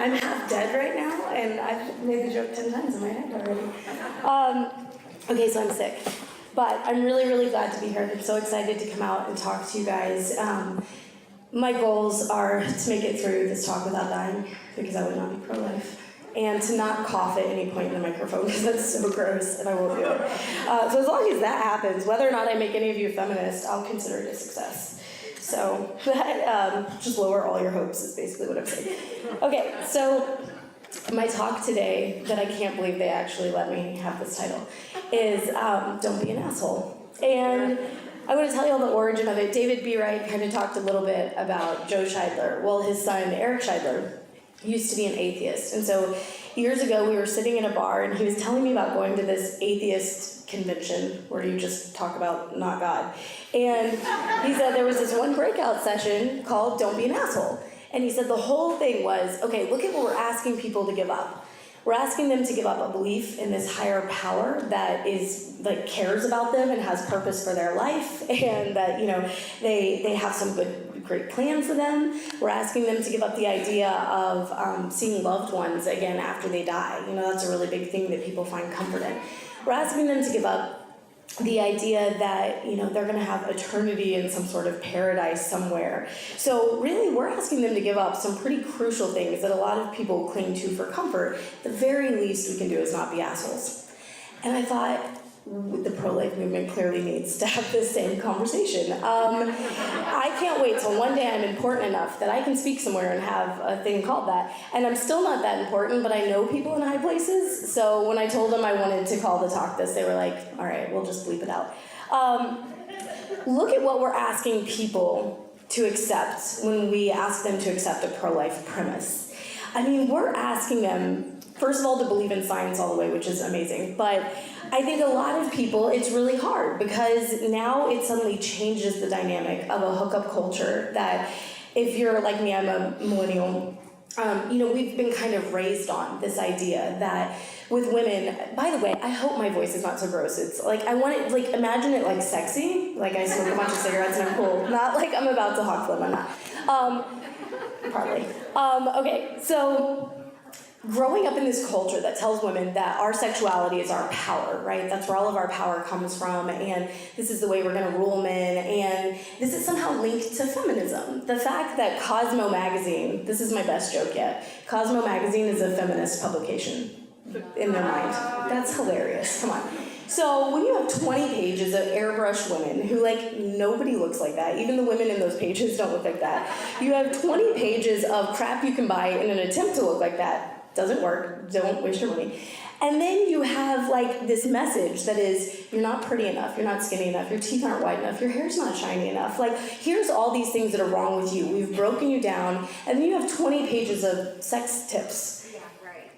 I'm half dead right now, and I've made the joke 10 times in my head already. Okay, so I'm sick. But I'm really, really glad to be here. I'm so excited to come out and talk to you guys. My goals are to make it through this talk without dying, because I would not be pro-life, and to not cough at any point in the microphone, because that's so gross, and I won't do it. So as long as that happens, whether or not I make any of you feminist, I'll consider it a success. So that, just lower all your hopes is basically what I'm saying. Okay, so my talk today, that I can't believe they actually let me have this title, is Don't Be an Asshole. And I want to tell you all the origin of it. David B. Wright kind of talked a little bit about Joe Scheidler. Well, his son, Eric Scheidler, used to be an atheist. And so years ago, we were sitting in a bar, and he was telling me about going to this atheist convention where you just talk about not God. And he said there was this one breakout session called Don't Be an Asshole. And he said the whole thing was, okay, look at what we're asking people to give up. We're asking them to give up a belief in this higher power that is, like, cares about them and has purpose for their life, and that, you know, they have some great plans for them. We're asking them to give up the idea of seeing loved ones again after they die. You know, that's a really big thing that people find comfort in. We're asking them to give up the idea that, you know, they're going to have eternity in some sort of paradise somewhere. So really, we're asking them to give up some pretty crucial things that a lot of people cling to for comfort. The very least we can do is not be assholes. And I thought, the pro-life movement clearly needs to have this same conversation. I can't wait till one day I'm important enough that I can speak somewhere and have a thing called that. And I'm still not that important, but I know people in high places. So when I told them I wanted to call the talk this, they were like, all right, we'll just bleep it out. Look at what we're asking people to accept when we ask them to accept a pro-life premise. I mean, we're asking them, first of all, to believe in science all the way, which is amazing. But I think a lot of people, it's really hard because now it suddenly changes the dynamic of a hookup culture that, if you're like me, I'm a millennial, you know, we've been kind of raised on this idea that with women, by the way, I hope my voice is not so gross. It's like, I want it, like, imagine it like sexy, like I smoke a bunch of cigarettes and I'm cool. Not like I'm about to hawk them, I'm not. Probably. Okay, so growing up in this culture that tells women that our sexuality is our power, right? That's where all of our power comes from, and this is the way we're going to rule men, and this is somehow linked to feminism. The fact that Cosmo magazine, this is my best joke yet, Cosmo magazine is a feminist publication in their mind. That's hilarious. Come on. So when you have 20 pages of airbrushed women who, like, nobody looks like that, even the women in those pages don't look like that. You have 20 pages of crap you can buy in an attempt to look like that. Doesn't work, don't waste your money. And then you have, like, this message that is, you're not pretty enough, you're not skinny enough, your teeth aren't white enough, your hair's not shiny enough. Like, here's all these things that are wrong with you. We've broken you down, and then you have 20 pages of sex tips.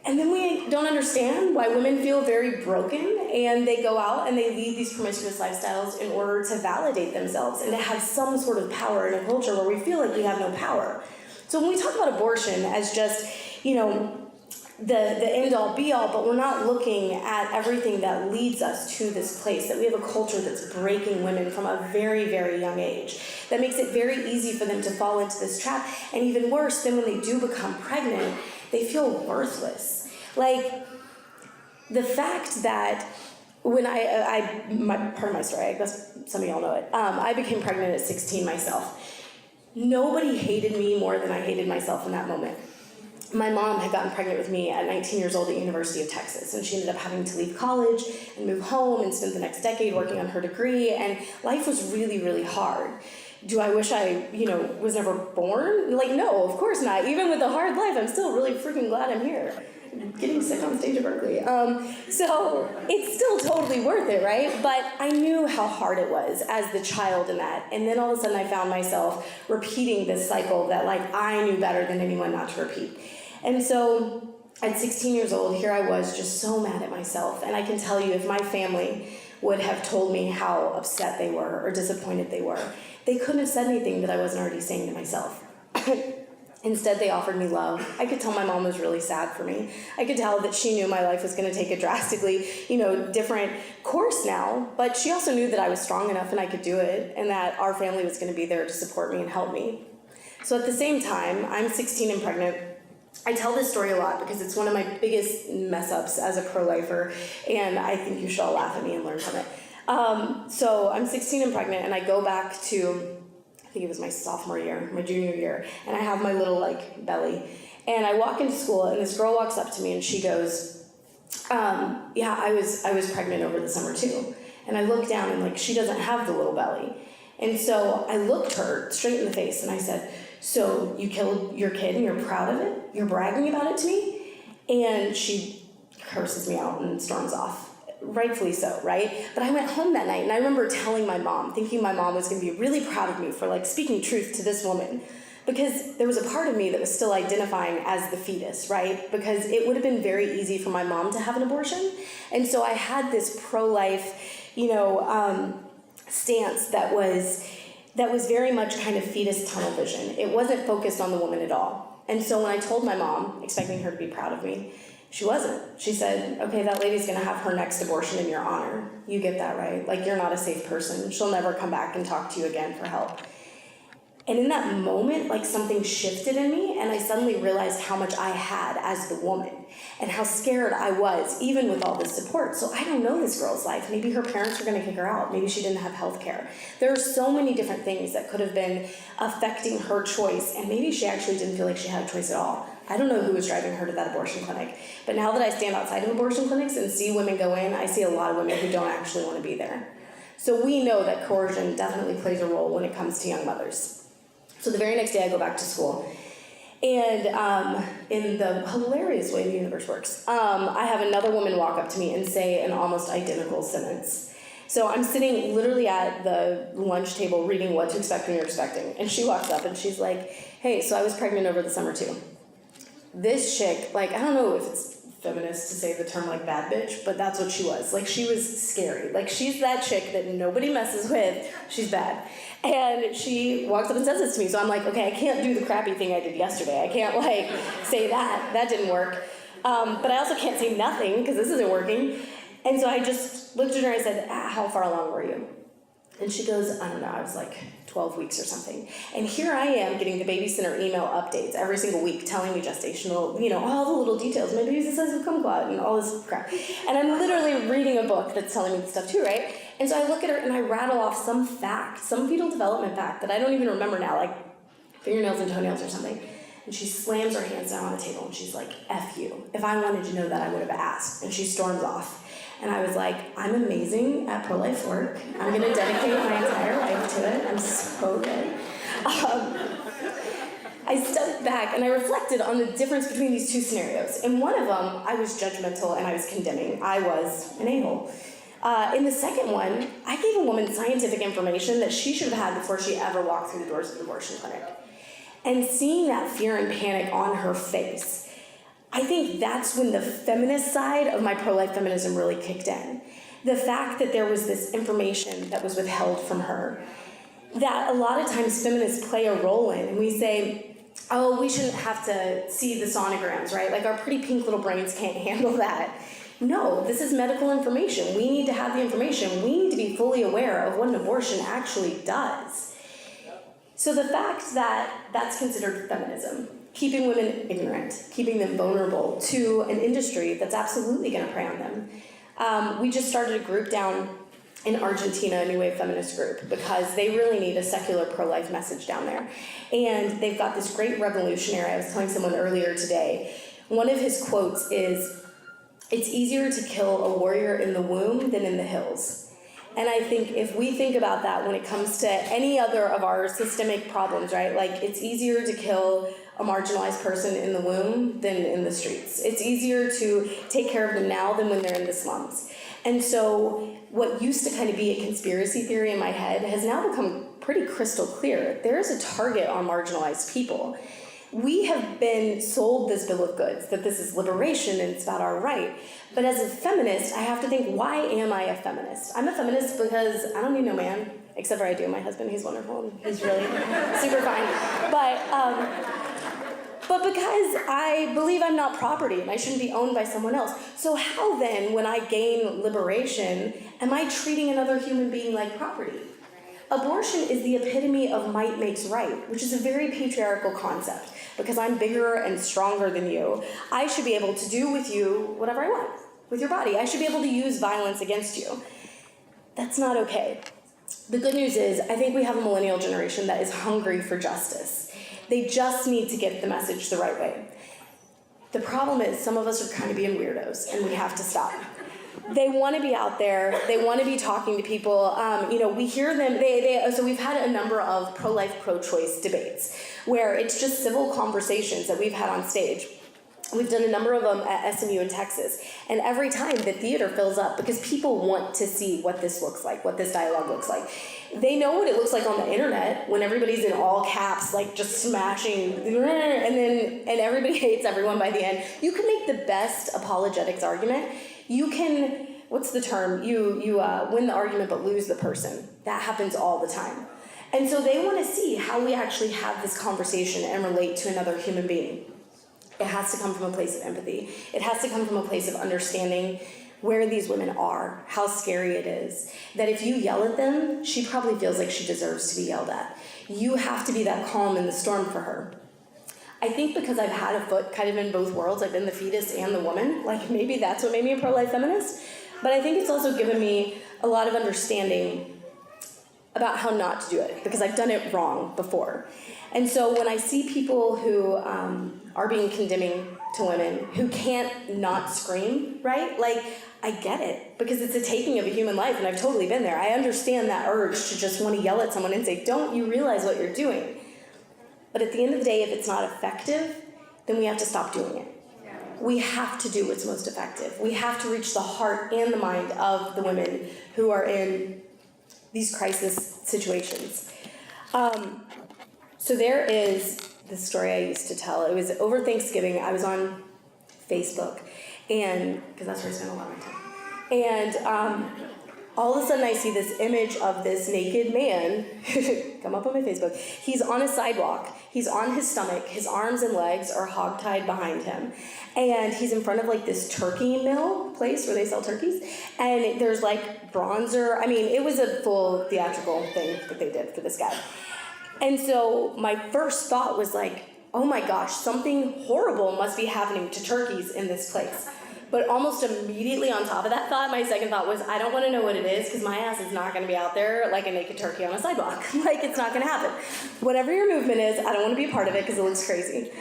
And then we don't understand why women feel very broken, and they go out and they lead these promiscuous lifestyles in order to validate themselves and to have some sort of power in a culture where we feel like we have no power. So when we talk about abortion as just, you know, the end-all be-all, but we're not looking at everything that leads us to this place, that we have a culture that's breaking women from a very, very young age, that makes it very easy for them to fall into this trap, and even worse, then when they do become pregnant, they feel worthless. Like, the fact that when part of my story, I guess some of y'all know it, I became pregnant at 16 myself. Nobody hated me more than I hated myself in that moment. My mom had gotten pregnant with me at 19 years old at University of Texas, and she ended up having to leave college and move home and spend the next decade working on her degree, and life was really, really hard. Do I wish I, you know, was never born? Like, no, of course not. Even with a hard life, I'm still really freaking glad I'm here. Getting sick on stage at Berkeley. So it's still totally worth it, right? But I knew how hard it was as the child in that. And then all of a sudden I found myself repeating this cycle that, like, I knew better than anyone not to repeat. And so at 16 years old, here I was just so mad at myself. And I can tell you, if my family would have told me how upset they were or disappointed they were, they couldn't have said anything that I wasn't already saying to myself. Instead, they offered me love. I could tell my mom was really sad for me. I could tell that she knew my life was going to take a drastically, you know, different course now, but she also knew that I was strong enough and I could do it, and that our family was going to be there to support me and help me. So at the same time, I'm 16 and pregnant. I tell this story a lot because it's one of my biggest mess-ups as a pro-lifer, and I think you should all laugh at me and learn from it. So I'm 16 and pregnant, and I go back to, I think it was my sophomore year, my junior year, and I have my little, belly. And I walk into school, and this girl walks up to me, and she goes, yeah, I was pregnant over the summer, too. And I look down, and, she doesn't have the little belly. And so I looked her straight in the face, and I said, so you killed your kid and you're proud of it? You're bragging about it to me? And she curses me out and storms off. Rightfully so, right? But I went home that night and I remember telling my mom, thinking my mom was going to be really proud of me for speaking truth to this woman. Because there was a part of me that was still identifying as the fetus, right? Because it would have been very easy for my mom to have an abortion. And so I had this pro-life, stance that was very much kind of fetus tunnel vision. It wasn't focused on the woman at all. And so when I told my mom, expecting her to be proud of me, she wasn't. She said, okay, that lady's gonna have her next abortion in your honor. You get that, right? You're not a safe person. She'll never come back and talk to you again for help. And in that moment, something shifted in me, and I suddenly realized how much I had as the woman, and how scared I was, even with all this support. So I don't know this girl's life. Maybe her parents were gonna kick her out. Maybe she didn't have health care. There are so many different things that could have been affecting her choice, and maybe she actually didn't feel like she had a choice at all. I don't know who was driving her to that abortion clinic, but now that I stand outside of abortion clinics and see women go in, I see a lot of women who don't actually wanna be there. So we know that coercion definitely plays a role when it comes to young mothers. So the very next day I go back to school, and in the hilarious way the universe works, I have another woman walk up to me and say an almost identical sentence. So I'm sitting literally at the lunch table reading What to Expect When You're Expecting, and she walks up and she's like, hey, so I was pregnant over the summer too. This chick, I don't know if it's feminist to say the term bad bitch, but that's what she was. She was scary. She's that chick that nobody messes with. She's bad. And she walks up and says this to me. So I'm okay, I can't do the crappy thing I did yesterday. I can't say that. That didn't work. But I also can't say nothing because this isn't working. And so I just looked at her and I said, how far along were you? And she goes, I don't know, I was 12 weeks or something. And here I am getting the baby center email updates every single week telling me gestational, all the little details. My baby's the size of a kumquat and all this crap. And I'm literally reading a book that's telling me this stuff too, right? And so I look at her and I rattle off some fact, some fetal development fact that I don't even remember now, fingernails and toenails or something. And she slams her hands down on the table and she's like, F you. If I wanted to know that, I would have asked. And she storms off. And I was like, I'm amazing at pro-life work. I'm gonna dedicate my entire life to it. I'm so good. I stepped back and I reflected on the difference between these two scenarios. In one of them, I was judgmental and I was condemning. I was an a-hole. In the second one, I gave a woman scientific information that she should have had before she ever walked through the doors of an abortion clinic. And seeing that fear and panic on her face, I think that's when the feminist side of my pro-life feminism really kicked in. The fact that there was this information that was withheld from her, that a lot of times feminists play a role in, and we say, oh, we shouldn't have to see the sonograms, right? Our pretty pink little brains can't handle that. No, this is medical information. We need to have the information. We need to be fully aware of what an abortion actually does. So the fact that that's considered feminism, keeping women ignorant, keeping them vulnerable to an industry that's absolutely going to prey on them. We just started a group down in Argentina, a New Wave Feminist group, because they really need a secular pro-life message down there. And they've got this great revolutionary, I was telling someone earlier today, one of his quotes is, it's easier to kill a warrior in the womb than in the hills. And I think if we think about that when it comes to any other of our systemic problems, right? It's easier to kill a marginalized person in the womb than in the streets. It's easier to take care of them now than when they're in the slums. And so what used to kind of be a conspiracy theory in my head has now become pretty crystal clear. There is a target on marginalized people. We have been sold this bill of goods, that this is liberation and it's about our right. But as a feminist, I have to think, why am I a feminist? I'm a feminist because I don't need no man, except for I do. My husband, he's wonderful, and he's really super fine. But because I believe I'm not property and I shouldn't be owned by someone else. So how then, when I gain liberation, am I treating another human being like property? abortion is the epitome of might makes right, which is a very patriarchal concept. Because I'm bigger and stronger than you, I should be able to do with you whatever I want, with your body. I should be able to use violence against you. That's not okay. The good news is, I think we have a millennial generation that is hungry for justice. They just need to get the message the right way. The problem is, some of us are kind of being weirdos, and we have to stop. They want to be out there. They want to be talking to people. We hear them. So we've had a number of pro-life, pro-choice debates where it's just civil conversations that we've had on stage. We've done a number of them at SMU in Texas. And every time the theater fills up because people want to see what this looks like, what this dialogue looks like. They know what it looks like on the internet when everybody's in all caps, like just smashing, and everybody hates everyone by the end. You can make the best apologetics argument. You can, what's the term? You win the argument but lose the person. That happens all the time. And so they want to see how we actually have this conversation and relate to another human being. It has to come from a place of empathy. It has to come from a place of understanding where these women are, how scary it is. That if you yell at them, she probably feels like she deserves to be yelled at. You have to be that calm in the storm for her. I think because I've had a foot kind of in both worlds, I've been the fetus and the woman, like maybe that's what made me a pro-life feminist. But I think it's also given me a lot of understanding about how not to do it, because I've done it wrong before. And so when I see people who are being condemning to women, who can't not scream, right? Like, I get it, because it's a taking of a human life, and I've totally been there. I understand that urge to just want to yell at someone and say, don't you realize what you're doing? But at the end of the day, if it's not effective, then we have to stop doing it. We have to do what's most effective. We have to reach the heart and the mind of the women who are in these crisis situations. So there is this story I used to tell. It was over Thanksgiving. I was on Facebook, and because that's where I spend a lot of my time. And all of a sudden I see this image of this naked man come up on my Facebook. He's on a sidewalk. He's on his stomach. His arms and legs are hogtied behind him. And he's in front of like this turkey mill place where they sell turkeys. And there's like bronzer. I mean, it was a full theatrical thing that they did for this guy. And so my first thought was like, oh my gosh, something horrible must be happening to turkeys in this place. But almost immediately on top of that thought, my second thought was, I don't want to know what it is, because my ass is not going to be out there like a naked turkey on a sidewalk. Like, it's not going to happen. Whatever your movement is, I don't want to be a part of it because it looks crazy.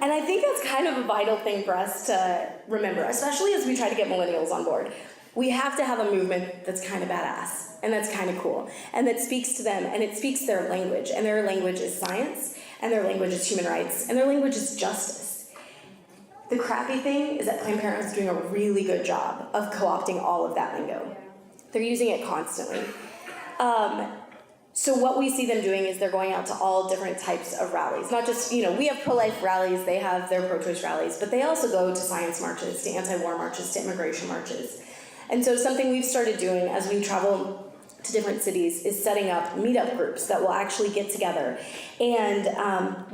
And I think that's kind of a vital thing for us to remember, especially as we try to get millennials on board. We have to have a movement that's kind of badass, and that's kind of cool, and that speaks to them, and it speaks their language, and their language is science, and their language is human rights, and their language is justice. The crappy thing is that Planned Parenthood is doing a really good job of co-opting all of that lingo. They're using it constantly. So what we see them doing is they're going out to all different types of rallies. Not just, we have pro-life rallies, they have their pro-choice rallies, but they also go to science marches, to anti-war marches, to immigration marches. And so something we've started doing as we travel to different cities is setting up meetup groups that will actually get together and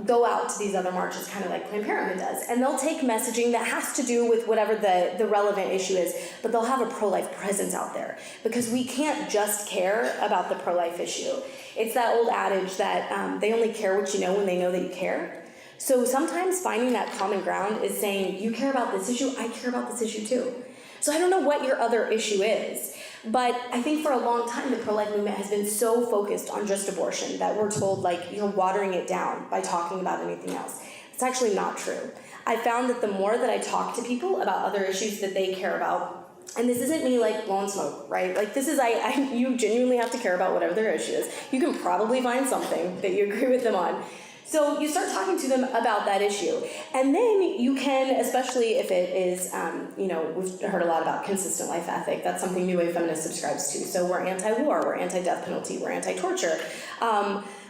go out to these other marches, kind of like Planned Parenthood does. And they'll take messaging that has to do with whatever the relevant issue is, but they'll have a pro-life presence out there, because we can't just care about the pro-life issue. It's that old adage that they only care what you know when they know that you care. So sometimes finding that common ground is saying, you care about this issue, I care about this issue too. So I don't know what your other issue is, but I think for a long time the pro-life movement has been so focused on just abortion that we're told, like, you're watering it down by talking about anything else. It's actually not true. I found that the more that I talk to people about other issues that they care about, and this isn't me like blowing smoke, right? Like, this is, you genuinely have to care about whatever their issue is. You can probably find something that you agree with them on. So you start talking to them about that issue. And then you can, especially if it is, we've heard a lot about consistent life ethic. That's something New Wave Feminist subscribes to. So we're anti-war, we're anti-death penalty, we're anti-torture.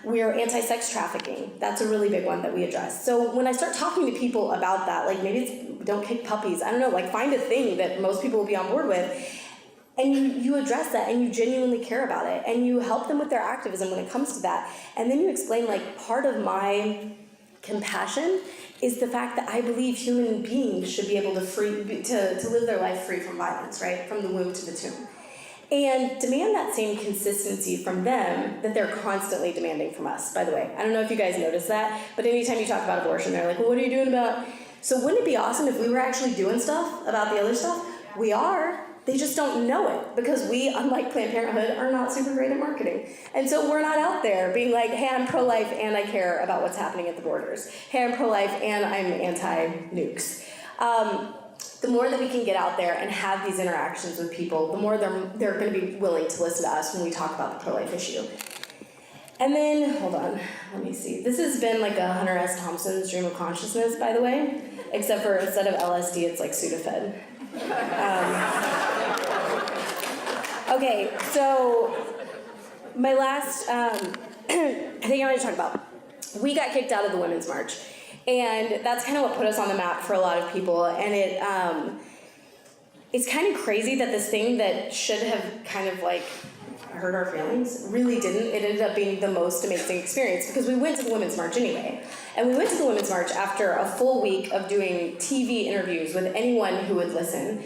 We're anti-sex trafficking. That's a really big one that we address. So when I start talking to people about that, like maybe it's don't kick puppies, I don't know, like find a thing that most people will be on board with. And you address that, and you genuinely care about it, and you help them with their activism when it comes to that. And then you explain, like, part of my compassion is the fact that I believe human beings should be able to live their life free from violence, right? From the womb to the tomb. and demand that same consistency from them that they're constantly demanding from us, by the way. I don't know if you guys notice that, but anytime you talk about abortion, they're like, well, what are you doing about it? So wouldn't it be awesome if we were actually doing stuff about the other stuff? We are. They just don't know it because we, unlike Planned Parenthood, are not super great at marketing. And so we're not out there being like, hey, I'm pro-life and I care about what's happening at the borders. Hey, I'm pro-life and I'm anti-nukes. The more that we can get out there and have these interactions with people, the more they're going to be willing to listen to us when we talk about the pro-life issue. And then, hold on, let me see. This has been like a Hunter S. Thompson stream of consciousness, by the way, except for instead of LSD, it's like Sudafed. Okay, so my last thing I want to talk about. We got kicked out of the Women's March, and that's kind of what put us on the map for a lot of people. And it's kind of crazy that this thing that should have kind of like hurt our feelings really didn't. It ended up being the most amazing experience because we went to the Women's March anyway. And we went to the Women's March after a full week of doing TV interviews with anyone who would listen.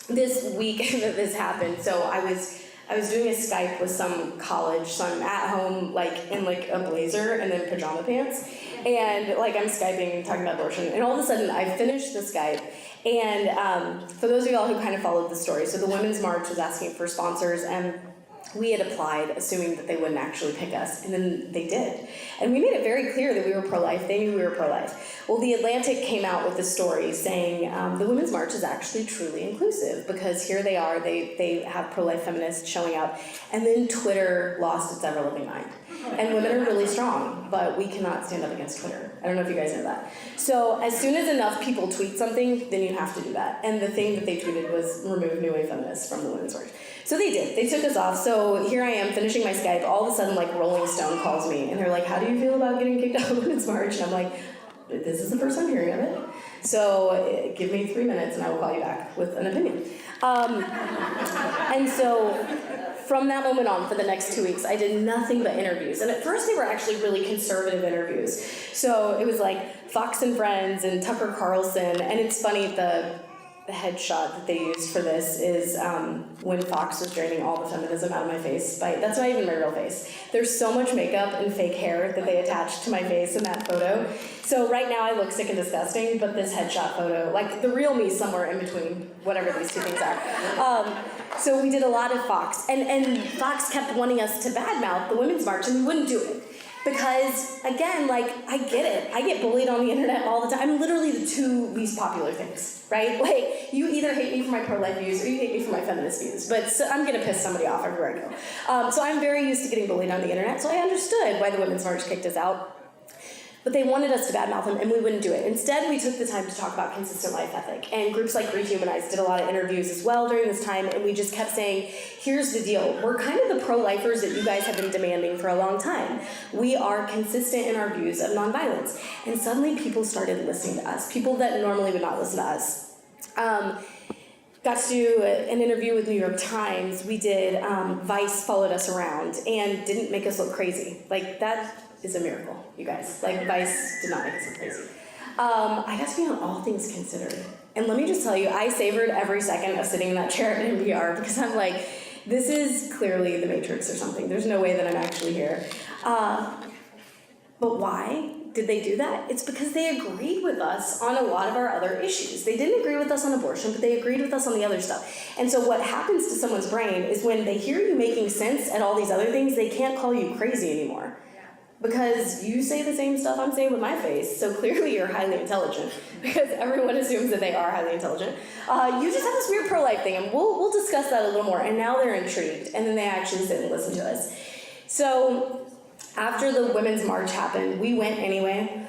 This week that this happened, so I was doing a Skype with some college, so I'm at home like in like a blazer and then pajama pants, and like I'm Skyping and talking about abortion, and all of a sudden I finished the Skype, and for those of y'all who kind of followed the story, so the Women's March was asking for sponsors, and we had applied assuming that they wouldn't actually pick us, and then they did. And we made it very clear that we were pro-life. They knew we were pro-life. Well, The Atlantic came out with a story saying the Women's March is actually truly inclusive because here they are, they have pro-life feminists showing up, and then Twitter lost its ever-living mind. And women are really strong, but we cannot stand up against Twitter. I don't know if you guys know that. So as soon as enough people tweet something, then you have to do that. And the thing that they tweeted was remove New Wave Feminists from the Women's March. So they did. They took us off. So here I am finishing my Skype. All of a sudden, like, Rolling Stone calls me, and they're like, how do you feel about getting kicked out of the Women's March? And I'm like, this is the first I'm hearing of it. So give me 3 minutes, and I will call you back with an opinion. And so from that moment on, for the next 2 weeks, I did nothing but interviews. And at first, they were actually really conservative interviews. So it was like Fox and Friends and Tucker Carlson. And it's funny, the headshot that they used for this is when Fox was draining all the feminism out of my face. That's not even my real face. There's so much makeup and fake hair that they attached to my face in that photo. So right now I look sick and disgusting, but this headshot photo, like the real me somewhere in between whatever these two things are. So we did a lot of Fox, and Fox kept wanting us to badmouth the Women's March, and we wouldn't do it. Because, again, like, I get it. I get bullied on the internet all the time. I'm literally the two least popular things, right? Like, you either hate me for my pro-life views or you hate me for my feminist views. But so I'm going to piss somebody off everywhere I go. So I'm very used to getting bullied on the internet, so I understood why the Women's March kicked us out. But they wanted us to badmouth them, and we wouldn't do it. Instead, we took the time to talk about consistent life ethic. And groups like Rehumanize did a lot of interviews as well during this time, and we just kept saying, here's the deal. We're kind of the pro-lifers that you guys have been demanding for a long time. We are consistent in our views of nonviolence. And suddenly people started listening to us, people that normally would not listen to us. Got to do an interview with New York Times. We did, Vice followed us around and didn't make us look crazy. Like, that is a miracle, you guys. Like, Vice did not make us look crazy. I got to be on All Things Considered. And let me just tell you, I savored every second of sitting in that chair at NPR because I'm like, this is clearly the Matrix or something. There's no way that I'm actually here. But why did they do that? It's because they agreed with us on a lot of our other issues. They didn't agree with us on abortion, but they agreed with us on the other stuff. And so what happens to someone's brain is when they hear you making sense at all these other things, they can't call you crazy anymore. Because you say the same stuff I'm saying with my face, so clearly you're highly intelligent, because everyone assumes that they are highly intelligent. You just have this weird pro-life thing, and we'll discuss that a little more, and now they're intrigued, and then they actually sit and listen to us. So after the Women's March happened, we went anyway.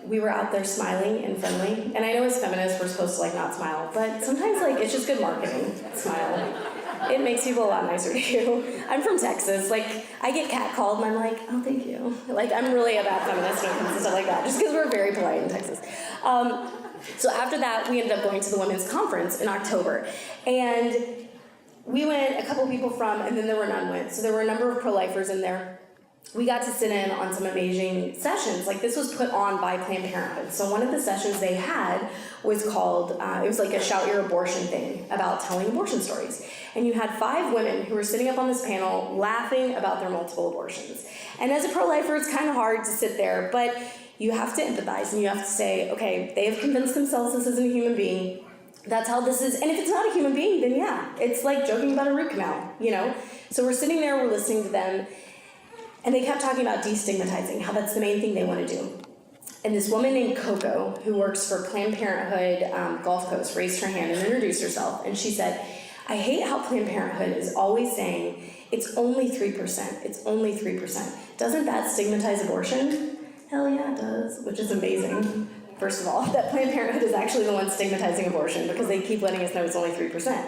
We were out there smiling and friendly, and I know as feminists we're supposed to like not smile, but sometimes like it's just good marketing, smile. It makes people a lot nicer to you. I'm from Texas. Like, I get catcalled, and I'm like, oh, thank you. Like, I'm really a bad feminist when it comes to stuff like that, just because we're very polite in Texas. So after that, we ended up going to the women's conference in October. And we went, a couple people from, and then there were none went. So there were a number of pro-lifers in there. we got to sit in on some amazing sessions. Like, this was put on by Planned Parenthood. So one of the sessions they had was called, it was like a Shout Your Abortion thing about telling abortion stories. And you had 5 women who were sitting up on this panel laughing about their multiple abortions. And as a pro-lifer, it's kind of hard to sit there, but you have to empathize and you have to say, okay, they have convinced themselves this isn't a human being. That's how this is. And if it's not a human being, then yeah, it's like joking about a root canal, you know? So we're sitting there, we're listening to them, and they kept talking about destigmatizing, how that's the main thing they want to do. And this woman named Coco, who works for Planned Parenthood Gulf Coast, raised her hand and introduced herself. And she said, I hate how Planned Parenthood is always saying, it's only 3%, it's only 3%. Doesn't that stigmatize abortion? Hell yeah, it does, which is amazing. First of all, that Planned Parenthood is actually the one stigmatizing abortion because they keep letting us know it's only 3%.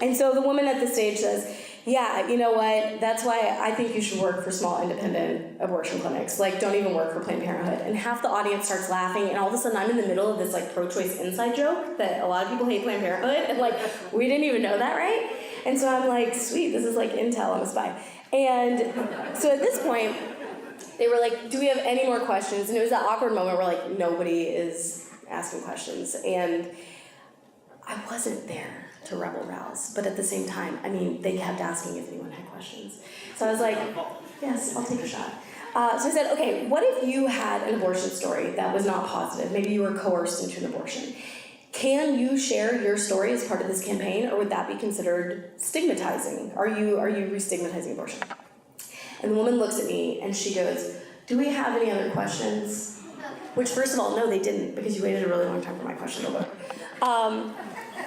And so the woman at the stage says, yeah, you know what, that's why I think you should work for small independent abortion clinics. Like, don't even work for Planned Parenthood. And half the audience starts laughing, and all of a sudden I'm in the middle of this like pro-choice inside joke that a lot of people hate Planned Parenthood, and like, we didn't even know that, right? And so I'm like, sweet, this is like intel, I'm a spy. And so at this point, they were like, do we have any more questions? And it was that awkward moment where like nobody is asking questions. And I wasn't there to rebel rouse, but at the same time, I mean, they kept asking if anyone had questions. So I was like, yes, I'll take a shot. So I said, okay, what if you had an abortion story that was not positive? Maybe you were coerced into an abortion. Can you share your story as part of this campaign, or would that be considered stigmatizing? Are you re-stigmatizing abortion? And the woman looks at me and she goes, do we have any other questions? Which, first of all, no, they didn't, because you waited a really long time for my question to look.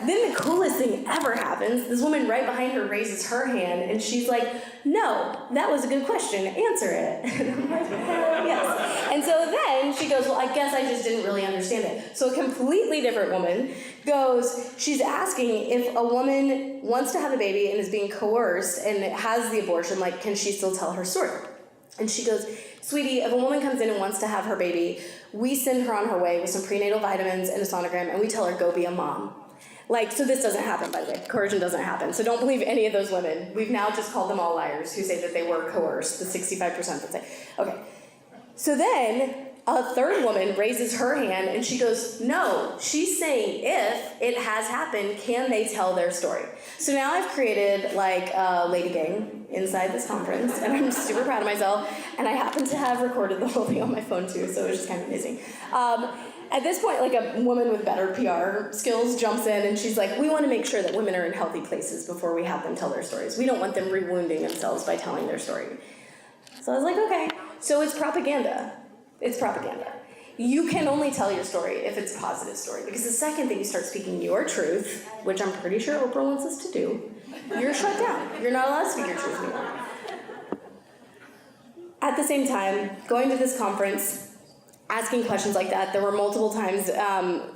Then the coolest thing ever happens. This woman right behind her raises her hand and she's like, no, that was a good question, answer it. And I'm like, yes. And so then she goes, well, I guess I just didn't really understand it. So a completely different woman goes, she's asking if a woman wants to have a baby and is being coerced and has the abortion, like, can she still tell her story? And she goes, sweetie, if a woman comes in and wants to have her baby, we send her on her way with some prenatal vitamins and a sonogram, and we tell her, go be a mom. Like, so this doesn't happen, by the way. Coercion doesn't happen. So don't believe any of those women. We've now just called them all liars who say that they were coerced, the 65% that say. Okay. So then a third woman raises her hand and she goes, no, she's saying if it has happened, can they tell their story? So now I've created like a lady gang inside this conference, and I'm super proud of myself, and I happen to have recorded the whole thing on my phone too, so it was just kind of amazing. At this point, like, a woman with better PR skills jumps in and she's like, we want to make sure that women are in healthy places before we have them tell their stories. We don't want them re-wounding themselves by telling their story. So I was like, okay. So it's propaganda. It's propaganda. You can only tell your story if it's a positive story, because the second that you start speaking your truth, which I'm pretty sure Oprah wants us to do, you're shut down. You're not allowed to speak your truth anymore. At the same time, going to this conference, asking questions like that, there were multiple times,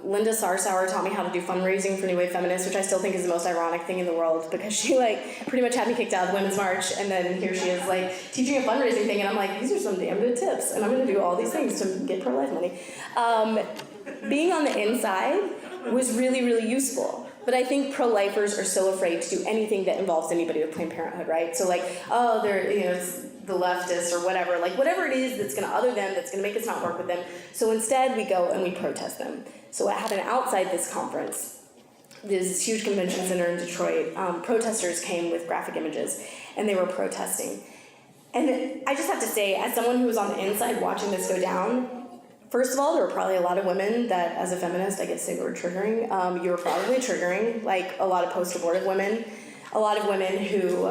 Linda Sarsauer taught me how to do fundraising for New Wave Feminists, which I still think is the most ironic thing in the world, because she like pretty much had me kicked out of the Women's March, and then here she is like teaching a fundraising thing, and I'm like, these are some damn good tips, and I'm gonna do all these things to get pro-life money. Being on the inside was really, really useful. But I think pro-lifers are so afraid to do anything that involves anybody with Planned Parenthood, right? So like, oh, they're, you know, it's the leftists or whatever, like whatever it is that's gonna other them, that's gonna make us not work with them. So instead we go and we protest them. So what happened outside this conference, there's this huge convention center in Detroit, protesters came with graphic images and they were protesting. And I just have to say, as someone who was on the inside watching this go down, first of all, there were probably a lot of women that, as a feminist, I guess they were triggering. You were probably triggering, like a lot of post-abortive women, a lot of women who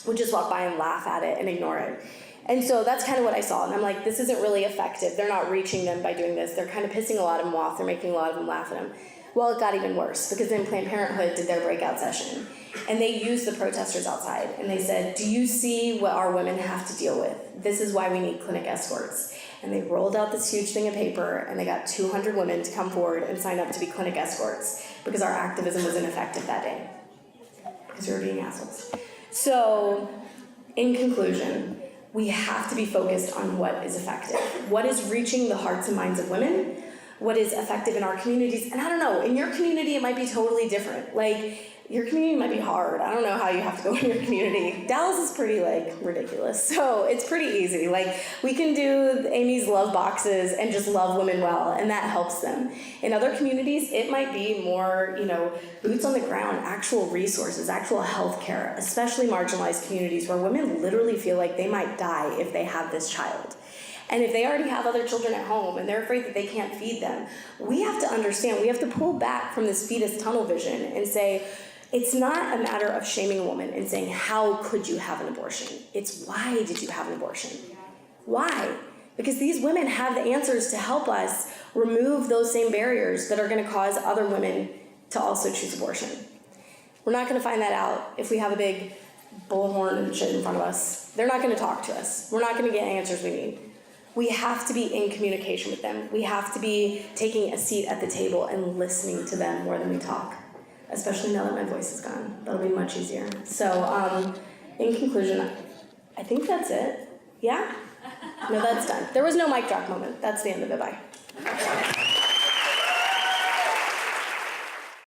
would just walk by and laugh at it and ignore it. And so that's kind of what I saw. And I'm like, this isn't really effective. They're not reaching them by doing this. They're kind of pissing a lot of them off. They're making a lot of them laugh at them. Well, it got even worse, because then Planned Parenthood did their breakout session. And they used the protesters outside. And they said, do you see what our women have to deal with? This is why we need clinic escorts. And they rolled out this huge thing of paper, and they got 200 women to come forward and sign up to be clinic escorts, because our activism was ineffective that day, because we were being assholes. So, in conclusion, we have to be focused on what is effective. What is reaching the hearts and minds of women? What is effective in our communities? And I don't know, in your community it might be totally different. Like, your community might be hard. I don't know how you have to go in your community. Dallas is pretty ridiculous, so it's pretty easy. We can do Amy's love boxes and just love women well, and that helps them. In other communities, it might be more, boots on the ground, actual resources, actual health care, especially marginalized communities where women literally feel like they might die if they have this child. And if they already have other children at home and they're afraid that they can't feed them, we have to understand, we have to pull back from this fetus tunnel vision and say, it's not a matter of shaming a woman and saying, how could you have an abortion? It's why did you have an abortion? Why? Because these women have the answers to help us remove those same barriers that are going to cause other women to also choose abortion. We're not going to find that out if we have a big bullhorn and shit in front of us. They're not going to talk to us. We're not going to get answers we need. We have to be in communication with them. We have to be taking a seat at the table and listening to them more than we talk, especially now that my voice is gone. That'll be much easier. So in conclusion, I think that's it. Yeah? No, that's done. There was no mic drop moment. That's the end of it. Bye.